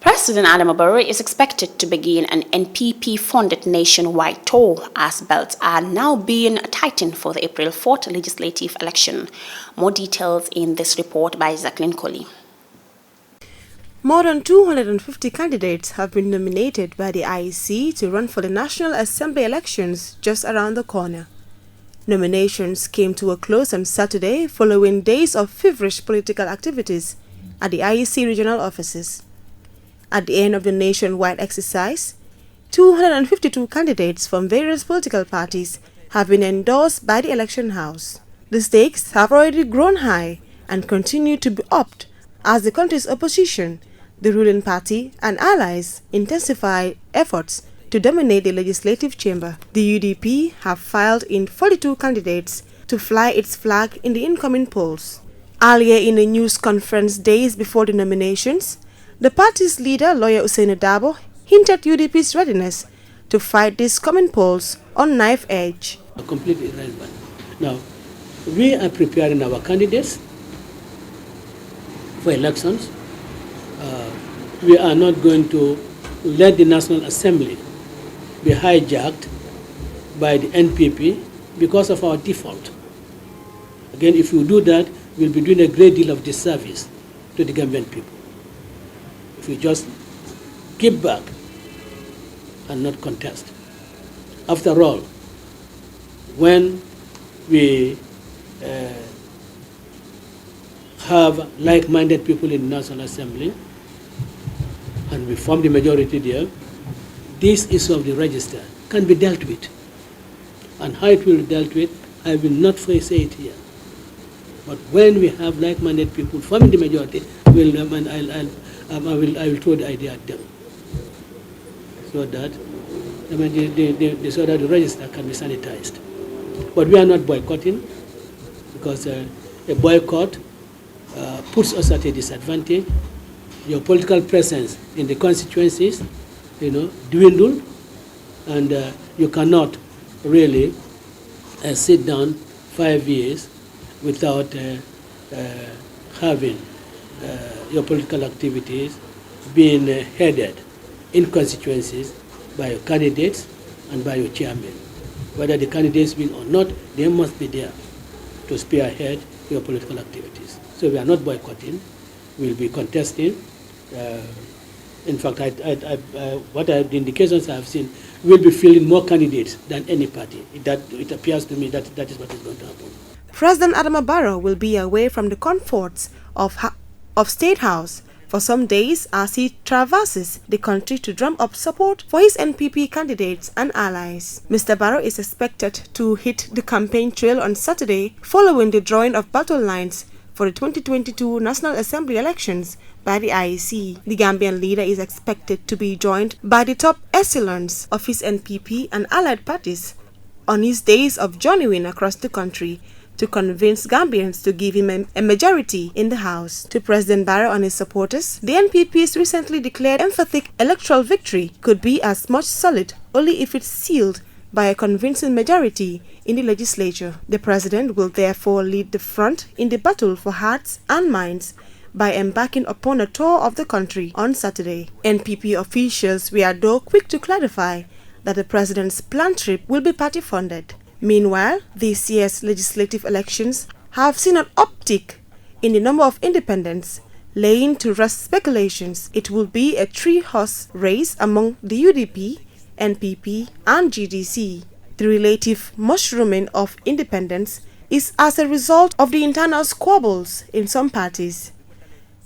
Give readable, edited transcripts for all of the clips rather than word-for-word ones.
President Adama Barrow is expected to begin an NPP-funded nationwide tour as belts are now being tightened for the April 4th legislative election. More details in this report by Jacqueline Colley. More than 250 candidates have been nominated by the IEC to run for the National Assembly elections just around the corner. Nominations came to a close on Saturday following days of feverish political activities at the IEC regional offices. At the end of the nationwide exercise, 252 candidates from various political parties have been endorsed by the election house. The stakes have already grown high and continue to be upped as the country's opposition, the ruling party and allies intensify efforts to dominate the legislative chamber. The UDP have filed in 42 candidates to fly its flag in the incoming polls. Earlier in a news conference days before the nominations, the party's leader, lawyer Usainu Dabo, hinted UDP's readiness to fight these coming polls on knife edge. Completely irrelevant. Now, we are preparing our candidates for elections. We are not going to let the National Assembly be hijacked by the NPP because of our default. Again, if we do that, we'll be doing a great deal of disservice to the Gambian people. If we just keep back and not contest. After all, when we have like-minded people in the National Assembly and we form the majority there, this issue of the register can be dealt with. And how it will be dealt with, I will not say it here. But when we have like-minded people forming the majority, I will throw the idea at them, so that the register can be sanitized. But we are not boycotting, because a boycott puts us at a disadvantage. Your political presence in the constituencies, dwindle, and you cannot really sit down 5 years without having your political activities being headed in constituencies by your candidates and by your chairman. Whether the candidates win or not, they must be there to spearhead your political activities. So we are not boycotting, we'll be contesting. In fact, the indications I have seen, we'll be fielding more candidates than any party. It appears to me that is what is going to happen. President Adama Barrow will be away from the comforts of State House for some days as he traverses the country to drum up support for his NPP candidates and allies. Mr. Barrow is expected to hit the campaign trail on Saturday following the drawing of battle lines for the 2022 National Assembly elections by the IEC. The Gambian leader is expected to be joined by the top echelons of his NPP and allied parties on his days of journeying across the country to convince Gambians to give him a majority in the House. To President Barrow and his supporters, the NPP's recently declared emphatic electoral victory could be as much solid only if it's sealed by a convincing majority in the legislature. The president will therefore lead the front in the battle for hearts and minds by embarking upon a tour of the country on Saturday. NPP officials were though quick to clarify that the president's planned trip will be party-funded. Meanwhile, this year's legislative elections have seen an uptick in the number of independents, laying to rest speculations it will be a three-horse race among the UDP, NPP and GDC. The relative mushrooming of independents is as a result of the internal squabbles in some parties.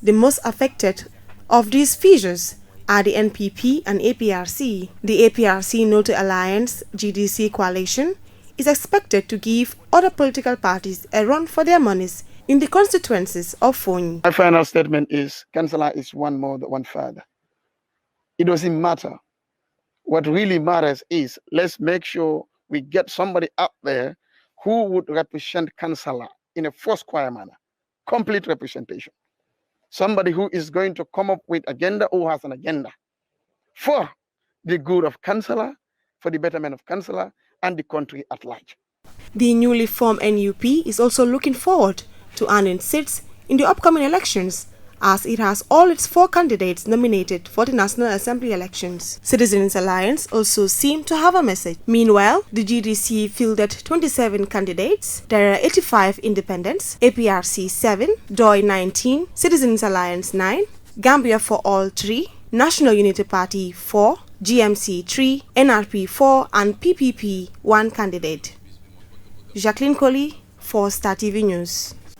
The most affected of these fissures are the NPP and APRC. The APRC No to Alliance GDC coalition is expected to give other political parties a run for their monies in the constituencies of Fonyi. My final statement is, Councillor is one more than one father. It doesn't matter. What really matters is, let's make sure we get somebody up there who would represent Councillor in a first square manner, complete representation. Somebody who is going to come up with agenda, who has an agenda for the good of Councillor, for the betterment of Councillor, and the country at large. The newly formed NUP is also looking forward to earning seats in the upcoming elections as it has all its 4 candidates nominated for the National Assembly elections. Citizens Alliance also seem to have a message. Meanwhile, the GDC fielded 27 candidates. There are 85 independents, APRC 7, DOI 19, Citizens Alliance 9, Gambia for All 3, National Unity Party 4, GMC 3, NRP 4 and PPP 1 candidate. Jacqueline Coley for Star TV News.